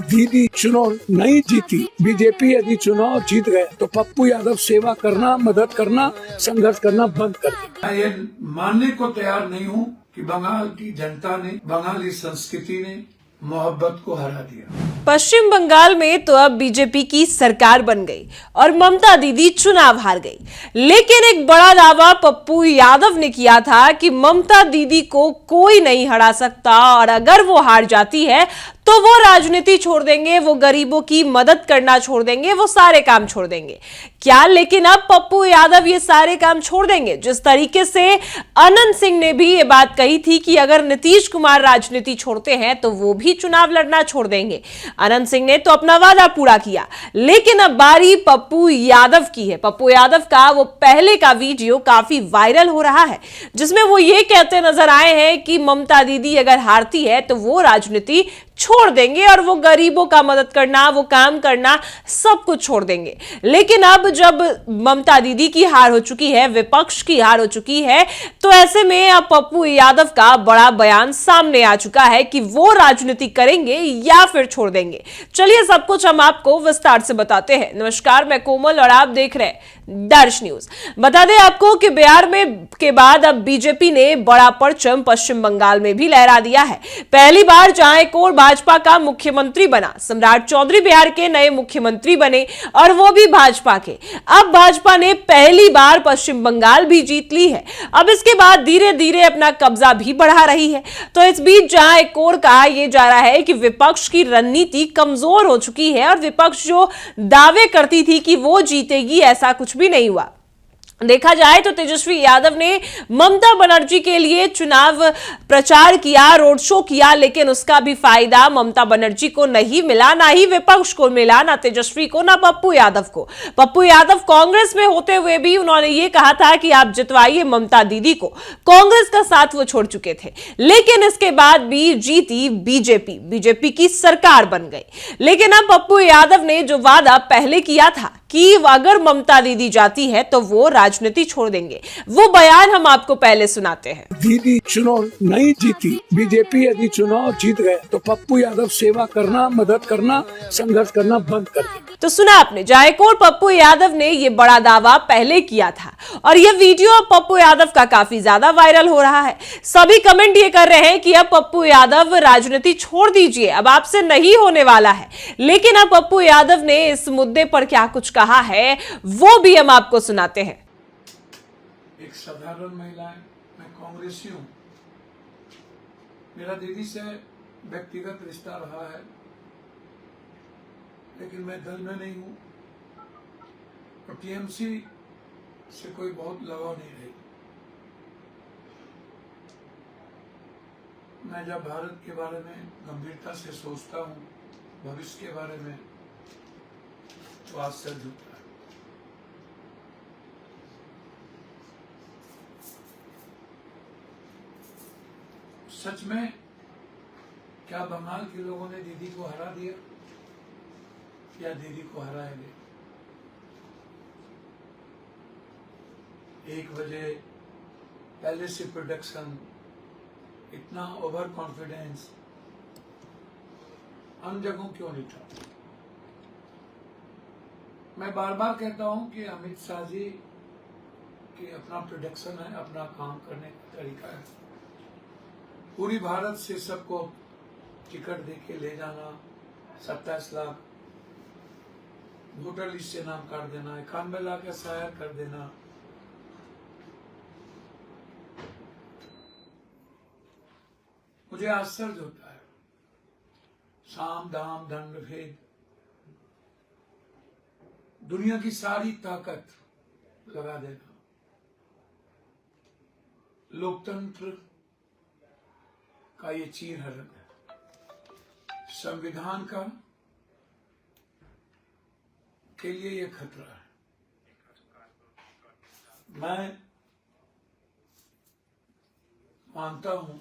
दीदी चुनाव नहीं जीती, बीजेपी यदि चुनाव जीत गए तो पप्पू यादव सेवा करना, मदद करना, संघर्ष करना बंद कर दे। मैं ये मानने को तैयार नहीं हूँ कि बंगाल की जनता ने, बंगाली संस्कृति ने मोहब्बत को हरा दिया। पश्चिम बंगाल में तो अब बीजेपी की सरकार बन गई और ममता दीदी चुनाव हार गई। लेकिन एक बड़ा दावा पप्पू यादव ने किया था कि ममता दीदी को कोई नहीं हरा सकता और अगर वो हार जाती है तो वो राजनीति छोड़ देंगे, वो गरीबों की मदद करना छोड़ देंगे, वो सारे काम छोड़ देंगे। क्या लेकिन अब पप्पू यादव ये सारे काम छोड़ देंगे? जिस तरीके से अनंत सिंह ने भी ये बात कही थी कि अगर नीतीश कुमार राजनीति छोड़ते हैं तो वो भी चुनाव लड़ना छोड़ देंगे। अनंत सिंह ने तो अपना वादा पूरा किया, लेकिन अब बारी पप्पू यादव की है। पप्पू यादव का वो पहले का वीडियो काफी वायरल हो रहा है, जिसमें वो ये कहते नजर आए हैं कि ममता दीदी अगर हारती है तो वो राजनीति छोड़ देंगे और वो गरीबों का मदद करना, वो काम करना, सब कुछ छोड़ देंगे। लेकिन अब जब ममता दीदी की हार हो चुकी है, विपक्ष की हार हो चुकी है, तो ऐसे में अब पप्पू यादव का बड़ा बयान सामने आ चुका है कि वो राजनीति करेंगे या फिर छोड़ देंगे। चलिए सब कुछ हम आपको विस्तार से बताते हैं। नमस्कार, मैं कोमल और आप देख रहे हैं दर्श न्यूज। बता दें आपको कि बिहार में के बाद अब बीजेपी ने बड़ा परचम पश्चिम बंगाल में भी लहरा दिया है। पहली बार जहां एक और भाजपा का मुख्यमंत्री बना, सम्राट चौधरी बिहार के नए मुख्यमंत्री बने और वो भी भाजपा के। अब भाजपा ने पहली बार पश्चिम बंगाल भी जीत ली है। अब इसके बाद धीरे धीरे अपना कब्जा भी बढ़ा रही है। तो इस बीच जहां एक और कहा यह जा रहा है कि विपक्ष की रणनीति कमजोर हो चुकी है और विपक्ष जो दावे करती थी कि वो जीतेगी, ऐसा कुछ भी नहीं हुआ। देखा जाए तो तेजस्वी यादव ने ममता बनर्जी के लिए चुनाव प्रचार किया, रोड शो किया, लेकिन उसका भी फायदा ममता बनर्जी को नहीं मिला, ना ही विपक्ष को मिला, ना तेजस्वी को, ना पप्पू यादव को। पप्पू यादव कांग्रेस में होते हुए भी उन्होंने ये कहा था कि आप जितवाइए ममता दीदी को। कांग्रेस का साथ वो छोड़ चुके थे, लेकिन इसके बाद भी जीती बीजेपी की सरकार बन गई। लेकिन अब पप्पू यादव ने जो वादा पहले किया था कि अगर ममता दीदी जाती है तो वो राजनीति छोड़ देंगे, वो बयान हम आपको पहले सुनाते हैं। दीदी चुनाव नहीं जीती, बीजेपी यदि चुनाव जीत गए तो पप्पू यादव सेवा करना, मदद करना, संघर्ष करना बंद कर दे। तो सुना आपने, जायकोर पप्पू यादव ने ये बड़ा दावा पहले किया था और ये वीडियो पप्पू यादव का काफी ज्यादा वायरल हो रहा है। सभी कमेंट ये कर रहे हैं कि अब पप्पू यादव राजनीति छोड़ दीजिए, अब आपसे नहीं होने वाला है। लेकिन अब पप्पू यादव ने इस मुद्दे पर क्या कुछ कहा है वो भी हम आपको सुनाते हैं। एक साधारण महिला है, मैं कांग्रेसी हूँ। मेरा दीदी से व्यक्तिगत रिश्ता रहा है, लेकिन मैं दल में नहीं हूँ और टीएमसी से कोई बहुत लगाव नहीं रही। मैं जब भारत के बारे में गंभीरता से सोचता हूँ, भविष्य के बारे में, तो आश्चर्य होता है। सच में क्या बंगाल के लोगों ने दीदी को हरा दिया या दीदी को हराएंगे? 1 बजे पहले से प्रोडक्शन, इतना ओवर कॉन्फिडेंस अन्य जगहों क्यों नहीं था? मैं बार बार कहता हूं कि अमित शाह जी की अपना प्रोडक्शन है, अपना काम करने का तरीका है। पूरी भारत से सबको टिकट देके ले जाना, 27 लाख वोटर लिस्ट से नाम काट देना, 91 लाख एफआईआर कर देना। मुझे आश्चर्य होता है। साम दाम दंड भेद, दुनिया की सारी ताकत लगा देना, लोकतंत्र का ये चीरहरण है, संविधान का के लिए ये खतरा है। मैं मानता हूं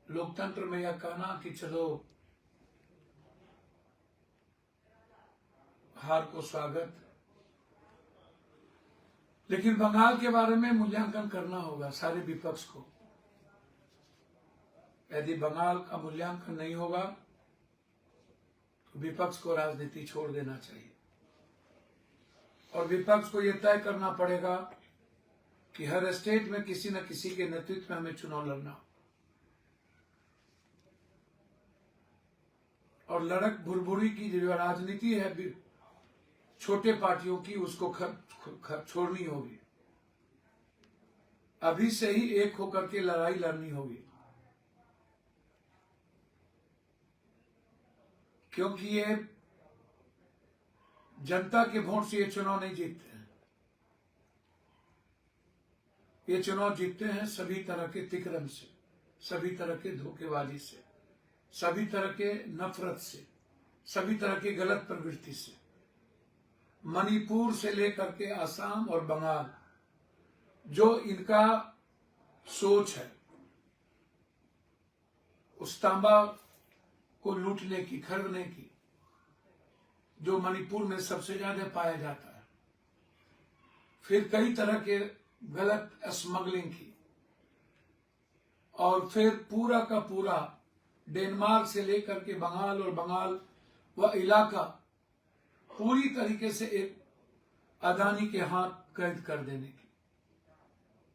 लोकतंत्र में यह कहना कि चलो हार को स्वागत, लेकिन बंगाल के बारे में मूल्यांकन करना होगा सारे विपक्ष को। यदि बंगाल का मूल्यांकन नहीं होगा तो विपक्ष को राजनीति छोड़ देना चाहिए और विपक्ष को यह तय करना पड़ेगा कि हर स्टेट में किसी न किसी के नेतृत्व में हमें चुनाव लड़ना और लड़क भुरभुरी की जो राजनीति है छोटे पार्टियों की उसको छोड़नी होगी। अभी से ही एक होकर के लड़ाई लड़नी होगी, क्योंकि ये जनता के वोट से ये चुनाव नहीं जीतते हैं। ये चुनाव जीतते हैं सभी तरह के तिक्रम से, सभी तरह के धोखेबाजी से, सभी तरह के नफरत से, सभी तरह की गलत प्रवृत्ति से। मणिपुर से लेकर के असम और बंगाल जो इनका सोच है उस तांबा को लूटने की, खरीदने की, जो मणिपुर में सबसे ज्यादा पाया जाता है, फिर कई तरह के गलत स्मगलिंग की, और फिर पूरा का पूरा डेनमार्क से लेकर के बंगाल और बंगाल व इलाका पूरी तरीके से एक अदानी के हाथ कैद कर देने की,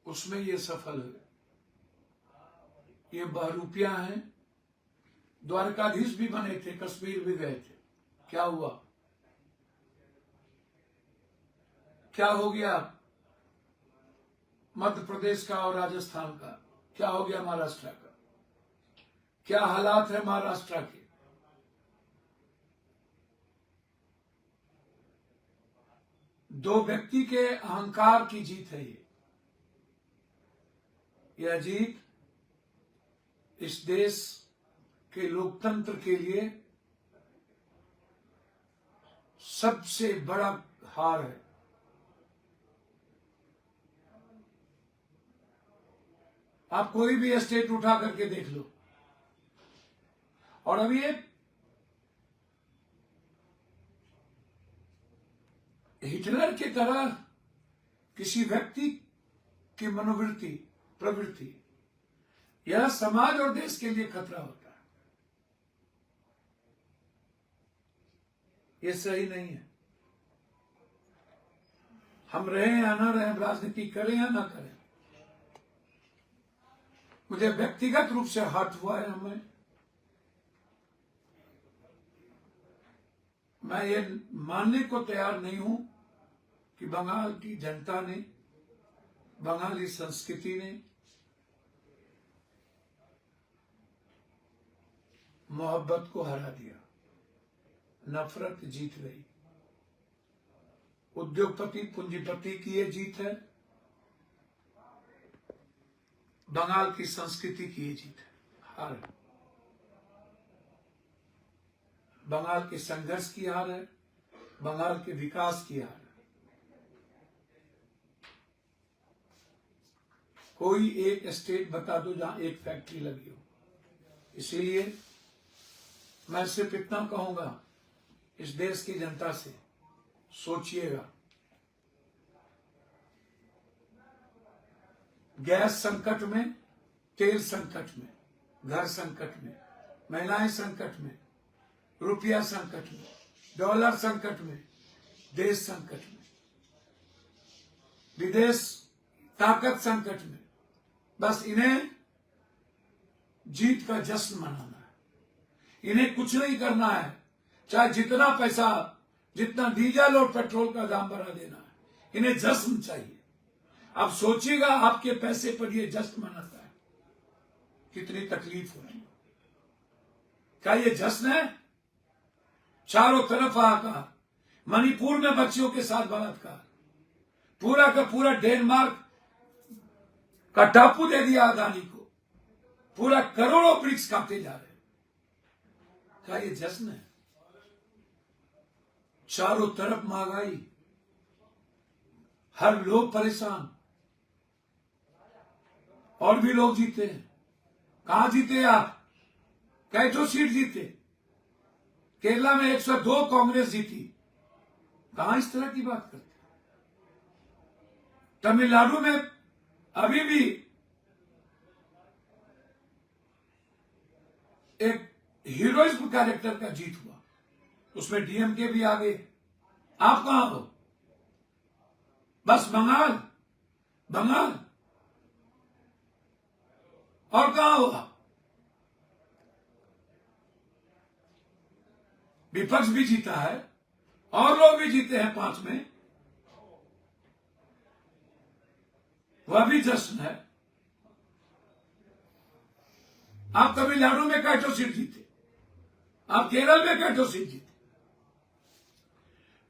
उसमें ये सफल हुए। ये बहरूपिया हैं, द्वारकाधीश भी बने थे, कश्मीर भी गए थे। क्या हुआ? क्या हो गया मध्य प्रदेश का और राजस्थान का? क्या हो गया महाराष्ट्र का? क्या हालात है महाराष्ट्र के? दो व्यक्ति के अहंकार की जीत है ये। यह जीत इस देश के लोकतंत्र के लिए सबसे बड़ा हार है। आप कोई भी स्टेट उठा करके देख लो, और अब ये हिटलर की तरह किसी व्यक्ति की मनोवृत्ति, प्रवृत्ति, यह समाज और देश के लिए खतरा होता है। यह सही नहीं है। हम रहे या ना रहे, राजनीति करें या ना करें, मुझे व्यक्तिगत रूप से हर्ट हुआ है। मैं ये मानने को तैयार नहीं हूं कि बंगाल की जनता ने, बंगाली संस्कृति ने मोहब्बत को हरा दिया, नफरत जीत गई। उद्योगपति पूंजीपति की ये जीत है, बंगाल की संस्कृति की ये जीत है, हार है। बंगाल के संघर्ष की हार है, बंगाल के विकास की हार है। कोई एक स्टेट बता दो जहां एक फैक्ट्री लगी हो। इसीलिए मैं सिर्फ इतना कहूंगा इस देश की जनता से, सोचिएगा, गैस संकट में, तेल संकट में, घर संकट में, महिलाएं संकट में, रुपया संकट में, डॉलर संकट में, देश संकट में, विदेश ताकत संकट में, बस इन्हें जीत का जश्न मनाना है। इन्हें कुछ नहीं करना है, चाहे जितना पैसा, जितना डीजल और पेट्रोल का दाम बढ़ा देना है, इन्हें जश्न चाहिए। अब सोचिएगा, आपके पैसे पर ये जश्न मनाता है, कितनी तकलीफ हो रही है। क्या ये जश्न है? चारों तरफ हाहाकार, मणिपुर में बच्चियों के साथ बलात्कार, पूरा का पूरा डेनमार्क का टापू दे दिया अदानी को, पूरा करोड़ों वृक्ष काटे जा रहे हैं। क्या ये जश्न है? चारों तरफ महंगाई, हर लोग परेशान, और भी लोग जीते हैं। कहां जीते आप? कैठो सीट जीते? केरला में 102 कांग्रेस जीती। कहां इस तरह की बात करते? तमिलनाडु में अभी भी एक हीरोइज्म कैरेक्टर का जीत हुआ। उसमें डीएमके भी आ गए। आप कहां हो? बस बंगाल, बंगाल और कहां हो आप? विपक्ष भी जीता है और लोग भी जीते हैं 5 में, वह भी जश्न है। आप तमिलनाडु में कैटो सीट जीते, आप केरल में कैटो सीट जीते।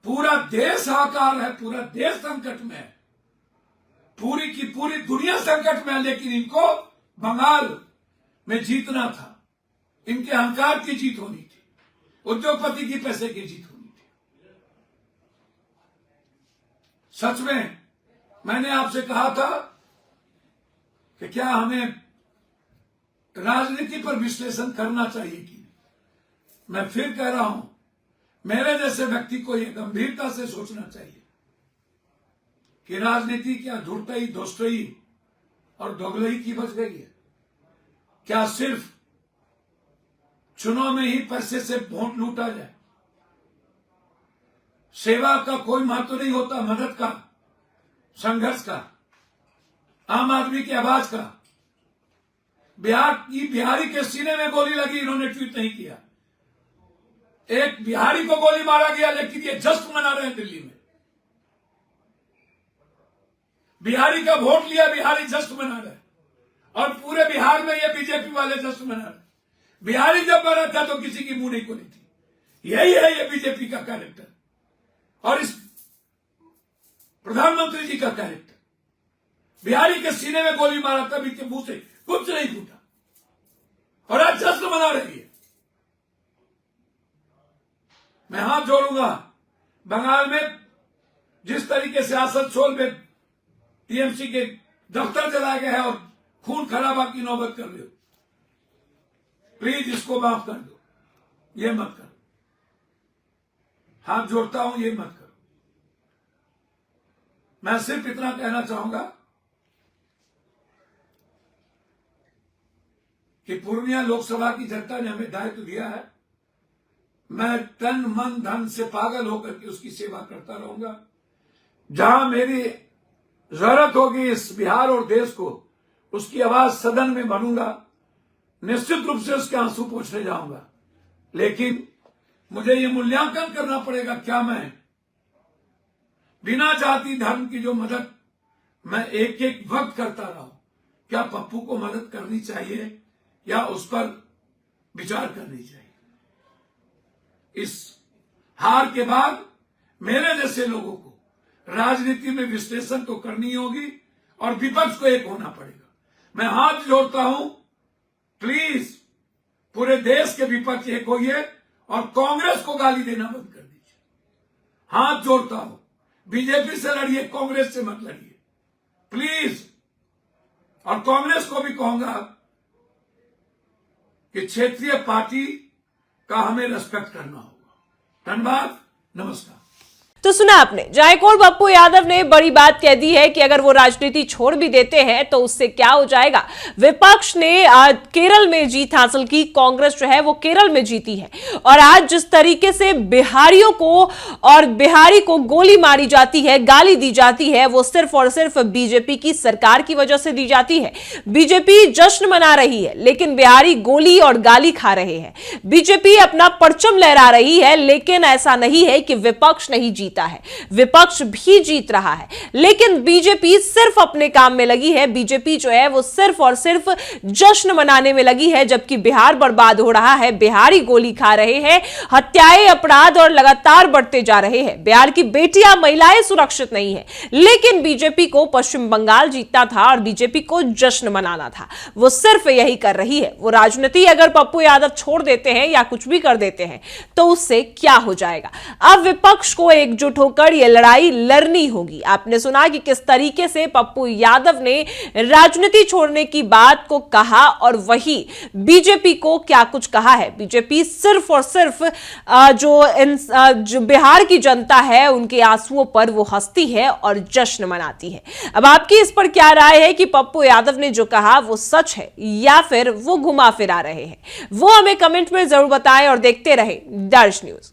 पूरा देश हाहाकार है, पूरा देश संकट में है, पूरी की पूरी दुनिया संकट में है, लेकिन इनको बंगाल में जीतना था। इनके अहंकार की जीत होनी थी, उद्योगपति की पैसे की जीत होनी थी। सच में मैंने आपसे कहा था कि क्या हमें राजनीति पर विश्लेषण करना चाहिए कि नहीं। मैं फिर कह रहा हूं, मेरे जैसे व्यक्ति को यह गंभीरता से सोचना चाहिए कि राजनीति क्या धूर्तई, दोस्तई और दोगलई की बच गई है? क्या सिर्फ चुनाव में ही पैसे से वोट लूटा जाए? सेवा का कोई महत्व नहीं होता, मदद का, संघर्ष का, आम आदमी की आवाज का। बिहारी के सीने में गोली लगी, इन्होंने ट्वीट नहीं किया। एक बिहारी को गोली मारा गया, लेकिन ये जश्न मना रहे हैं दिल्ली में। बिहारी का वोट लिया, बिहारी जश्न मना रहे हैं, और पूरे बिहार में ये बीजेपी वाले जश्न मना रहे हैं। बिहारी जब मरा था तो किसी की मुंह नहीं खुली थी। यही है ये बीजेपी का कैरेक्टर और इस प्रधानमंत्री जी का कैरेक्टर। बिहारी के सीने में गोली मारा, तभी के मुंह से कुछ नहीं फूटा, और आज जश्न मना रही है। मैं हाथ जोड़ूंगा, बंगाल में जिस तरीके से आसनसोल में टीएमसी के दफ्तर जलाए गए हैं और खून खराबा की नौबत कर रहे हो, प्लीज इसको माफ कर दो, ये मत करो। हाथ जोड़ता हूं, ये मत करो। मैं सिर्फ इतना कहना चाहूंगा कि पूर्णिया लोकसभा की जनता ने हमें दायित्व दिया है। मैं तन मन धन से पागल होकर के उसकी सेवा करता रहूंगा। जहां मेरी जरूरत होगी इस बिहार और देश को, उसकी आवाज सदन में बनूंगा। निश्चित रूप से उसके आंसू पोंछने जाऊंगा, लेकिन मुझे ये मूल्यांकन करना पड़ेगा, क्या मैं बिना जाति धर्म की जो मदद मैं एक एक वक्त करता रहा हूं, क्या पप्पू को मदद करनी चाहिए या उस पर विचार करनी चाहिए? इस हार के बाद मेरे जैसे लोगों को राजनीति में विश्लेषण तो करनी होगी और विपक्ष को एक होना पड़ेगा। मैं हाथ जोड़ता हूं, प्लीज पूरे देश के विपक्ष एक होइए और कांग्रेस को गाली देना बंद कर दीजिए। हाथ जोड़ता हूं, बीजेपी से लड़िए, कांग्रेस से मत लड़िए प्लीज। और कांग्रेस को भी कहूंगा कि क्षेत्रीय पार्टी का हमें रेस्पेक्ट करना होगा। धन्यवाद, नमस्कार। तो सुना आपने, जायकवाड़ पप्पू यादव ने बड़ी बात कह दी है कि अगर वो राजनीति छोड़ भी देते हैं तो उससे क्या हो जाएगा। विपक्ष ने केरल में जीत हासिल की, कांग्रेस जो है वो केरल में जीती है, और आज जिस तरीके से बिहारियों को और बिहारी को गोली मारी जाती है, गाली दी जाती है, वो सिर्फ और सिर्फ बीजेपी की सरकार की वजह से दी जाती है। बीजेपी जश्न मना रही है, लेकिन बिहारी गोली और गाली खा रहे हैं। बीजेपी अपना परचम लहरा रही है, लेकिन ऐसा नहीं है कि विपक्ष नहीं जीता है, विपक्ष भी जीत रहा है, लेकिन बीजेपी सिर्फ अपने काम में लगी है। बीजेपी जो है वो सिर्फ और सिर्फ जश्न मनाने में लगी है, जबकि बिहार बर्बाद हो रहा है। बिहारी गोली खा रहे हैं, हत्याएं, अपराध और लगातार बढ़ते जा रहे हैं। बिहार की बेटियां, महिलाएं सुरक्षित नहीं है, लेकिन बीजेपी को पश्चिम बंगाल जीतना था और बीजेपी को जश्न मनाना था। वो सिर्फ यही कर रही है। वो राजनीति अगर पप्पू यादव छोड़ देते हैं या कुछ भी कर देते हैं तो उससे क्या हो जाएगा। अब विपक्ष को एकजुट होकर यह लड़ाई लड़नी होगी। आपने सुना कि किस तरीके से पप्पू यादव ने राजनीति छोड़ने की बात को कहा और वही बीजेपी को क्या कुछ कहा है। बीजेपी सिर्फ और सिर्फ जो बिहार की जनता है उनके आंसुओं पर वो हंसती है और जश्न मनाती है। अब आपकी इस पर क्या राय है कि पप्पू यादव ने जो कहा वो सच है या फिर वो घुमा फिरा रहे हैं? वो हमें कमेंट में जरूर बताएं और देखते रहे दर्श न्यूज।